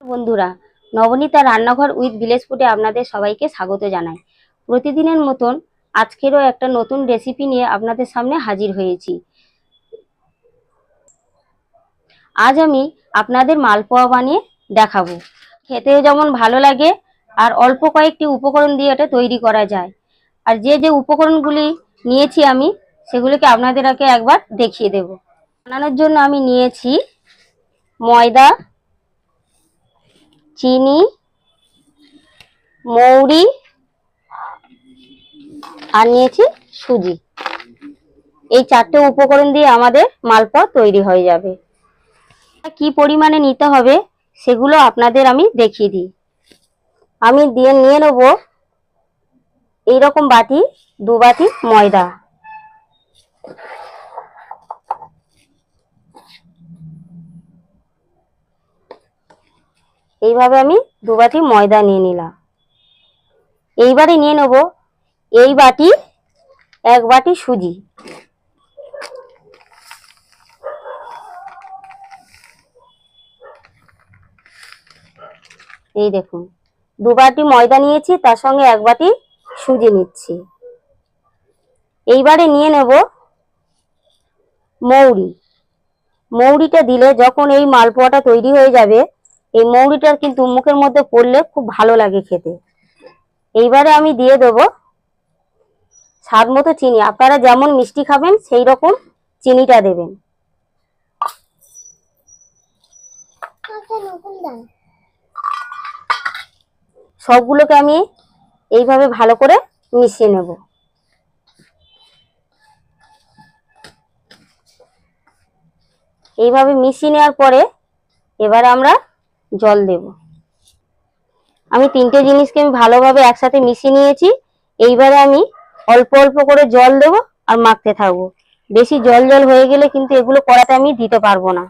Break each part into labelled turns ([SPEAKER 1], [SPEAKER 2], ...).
[SPEAKER 1] বন্ধুরা, নবনীতা রান্নাঘর with village ফুডে আপনাদের সবাইকে স্বাগত জানাই। প্রতিদিনের মতন আজকেরও একটা নতুন রেসিপি নিয়ে আপনাদের সামনে হাজির হয়েছি। আজ আমি আপনাদের মালপোয়া বানিয়ে দেখাবো। খেতেও যেমন ভালো লাগে আর অল্প কয়েকটি উপকরণ দিয়ে এটা তৈরি করা যায়। আর যে যে উপকরণগুলি নিয়েছি আমি সেগুলিকে আপনাদেরকে একবার দেখিয়ে দেব। বানানোর জন্য আমি নিয়েছি ময়দা, চিনি, মৌরি আর নিয়েছি সুজি। এই চারটে উপকরণ দিয়ে আমাদের মালপোয়া তৈরি হয়ে যাবে। কি পরিমাণে নিতে হবে সেগুলো আপনাদের আমি দেখিয়ে দিই। আমি নিয়ে নেব এইরকম বাটি, 2 বাটি ময়দা। এইভাবে আমি 2 বাটি ময়দা নিয়ে নিলাম। এইবারে নিয়ে নেব এই বাটি 1 বাটি সুজি। এই দেখুন 2 বাটি ময়দা নিয়েছি, তার সঙ্গে 1 বাটি সুজি নিচ্ছি। এইবারে নিয়ে নেব মৌরি। মৌরিটা দিলে যখন এই মালপোয়াটা তৈরি হয়ে যাবে, এই মৌরিটার কিন্তু মুখের মধ্যে পড়লে খুব ভালো লাগে খেতে। এইবারে আমি দিয়ে দেব স্বাদ মতো চিনি। আপনারা যেমন মিষ্টি খাবেন সেই রকম চিনিটা দেবেন। সবগুলোকে আমি এইভাবে ভালো করে মিশিয়ে নেব। এইভাবে মিশিয়ে নেওয়ার পরে এবারে আমরা জল দেব। আমি 3টে জিনিসকে আমি ভালোভাবে একসাথে মিশিয়ে নিয়েছি। এইবারে আমি অল্প অল্প করে জল দেব আর মাখতে থাকবো। বেশি জল জল হয়ে গেলে কিন্তু এগুলো কড়াতে আমি দিতে পারবো না।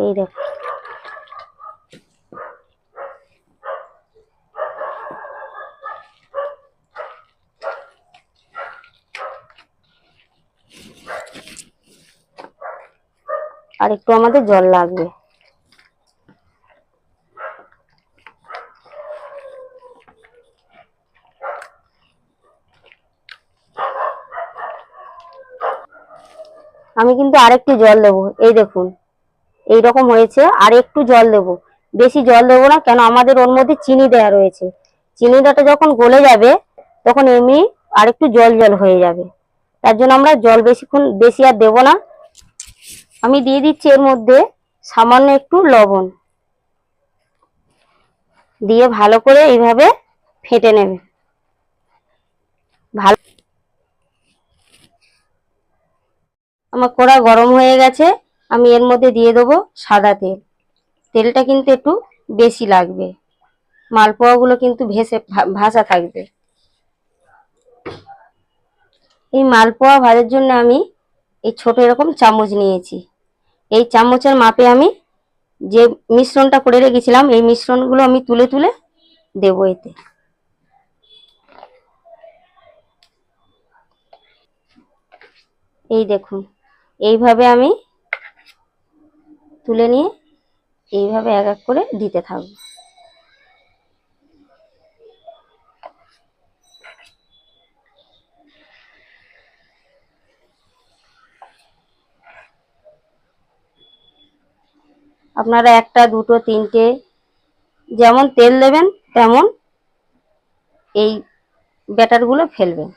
[SPEAKER 1] এই দেখো, আর একটু আমাদের জল লাগবে। আমি কিন্তু আরেকটু জল দেবো। এই দেখুন এই রকম হয়েছে, আর একটু জল দেবো। বেশি জল দেবো না, কেন আমাদের ওর মধ্যে চিনি দেওয়া রয়েছে। চিনিটা যখন গলে যাবে তখন এমনি আরেকটু জল জল হয়ে যাবে। তার জন্য আমরা জল বেশি আর দেবো না। আমি দিয়ে দিচ্ছি এর মধ্যে সামান্য একটু লবণ, দিয়ে ভালো করে এইভাবে ফেটে নেবে। ভালো, আমার কড়া গরম হয়ে গেছে। আমি এর মধ্যে দিয়ে দেবো সাদা তেল। তেলটা কিন্তু একটু বেশি লাগবে, মালপোয়াগুলো কিন্তু ভাসা থাকবে। এই মালপোয়া ভাজার জন্য আমি এই ছোট এরকম চামচ নিয়েছি। এই চামচের মাপে আমি যে মিশ্রণটা করে রেখেছিলাম এই মিশ্রণগুলো আমি তুলে তুলে দেবো এতে। এই দেখুন এইভাবে আমি তুলে নিয়ে এইভাবে এক এক করে দিতে থাকবো। আপনারা 1টা 2টো 3টে যেমন তেল দেবেন তেমন এই ব্যাটারগুলো ফেলবেন।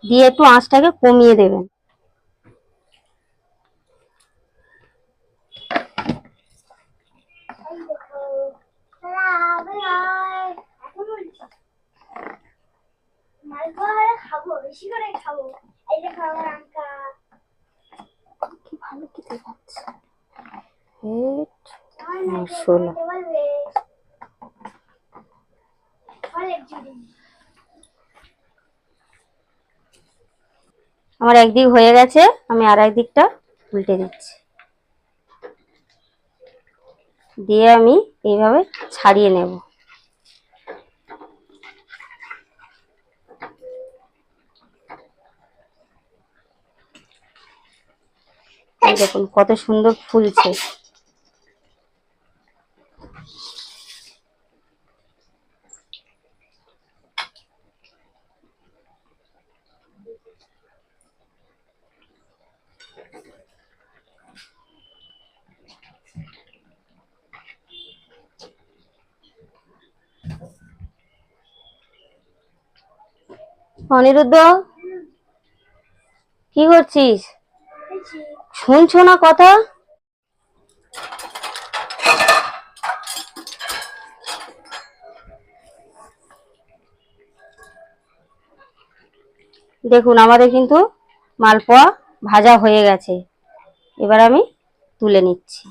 [SPEAKER 1] দিয়ে একটু আঁচটাকে কমিয়ে দেবেন। ভালো খেতে যাচ্ছে মশলা। আমার একদিক হয়ে গেছে, আমি আর একদিকটা উল্টে দিচ্ছি। দিয়ে আমি এইভাবে ছাড়িয়ে নেব। এই দেখুন কত সুন্দর ফুলছে। অনিরুদ্ধ, কি করছিস? শুনছো না কথা? দেখুন আমাদের কিন্তু মালপোয়া ভাজা হয়ে গেছে, এবার আমি তুলে নিচ্ছি।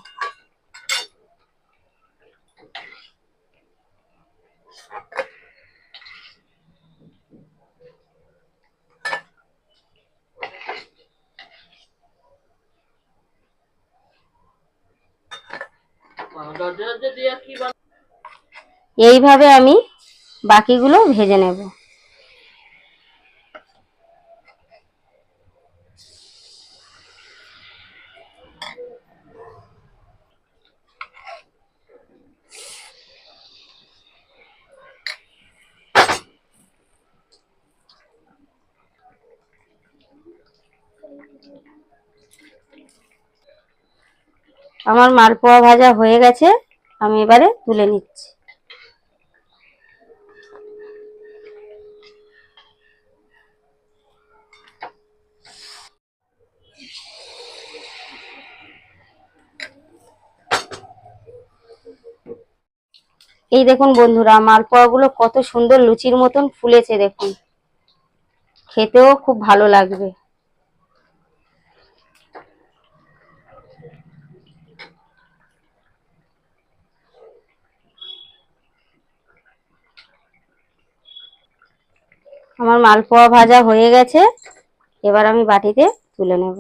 [SPEAKER 1] এইভাবে আমি বাকিগুলো ভেজে নেব। আমার মালপোয়া ভাজা হয়ে গেছে, আমি এবারে তুলে নিচ্ছি। এই দেখুন বন্ধুরা, মালপোয়া গুলো কত সুন্দর লুচির মতন ফুলেছে, দেখুন খেতেও খুব ভালো লাগবে। আমার মালপোয়া ভাজা হয়ে গেছে, এবার আমি বাটিতে তুলে নেব।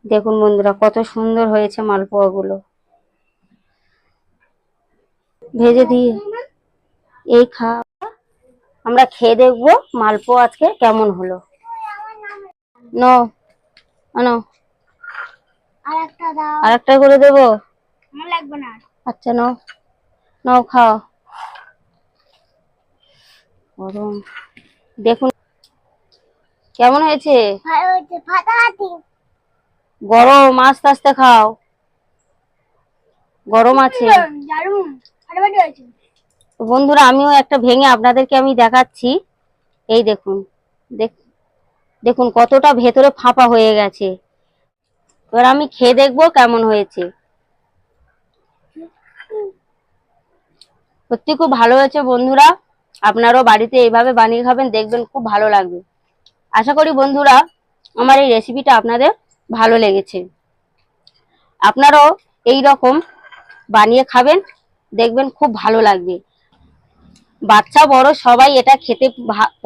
[SPEAKER 1] দেখুন বন্ধুরা কত সুন্দর হয়েছে মালপোয়া গুলো ভেজে দিয়ে। এই আমরা খেয়ে দেখবো মালপোয়া আজকে কেমন হলো। নো আনো, আরেকটা করে দেবো? লাগবে না। আচ্ছা নাও, নাও খাও। গরম, দেখুন কেমন হয়েছে। গরম, আস্তে আস্তে খাও, গরম আছে। বন্ধুরা আমিও একটা ভেঙে আপনাদেরকে আমি দেখাচ্ছি। এই দেখুন, দেখুন কতটা ভেতরে ফাঁপা হয়ে গেছে। এবার আমি খেয়ে দেখবো কেমন হয়েছে। সত্যি খুব ভালো হয়েছে বন্ধুরা, আপনারাও বাড়িতে এইভাবে বানিয়ে খাবেন, দেখবেন খুব ভালো লাগবে। আশা করি বন্ধুরা আমার এই রেসিপিটা আপনাদের ভালো লেগেছে। আপনারাও এই রকম বানিয়ে খাবেন, দেখবেন খুব ভালো লাগবে। বাচ্চা বড় সবাই এটা খেতে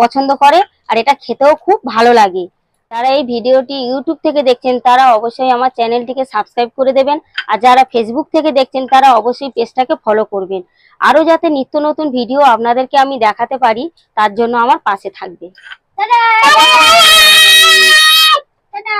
[SPEAKER 1] পছন্দ করে, আর এটা খেতেও খুব ভালো লাগে। যারা এই ভিডিওটি ইউটিউব থেকে দেখছেন তারা অবশ্যই আমার চ্যানেলটিকে সাবস্ক্রাইব করে দেবেন, আর যারা ফেসবুক থেকে দেখছেন তারা অবশ্যই পেজটাকে ফলো করবেন। আরো যাতে নিত্য নতুন ভিডিও আপনাদেরকে আমি দেখাতে পারি তার জন্য আমার পাশে থাকবে। টাটা।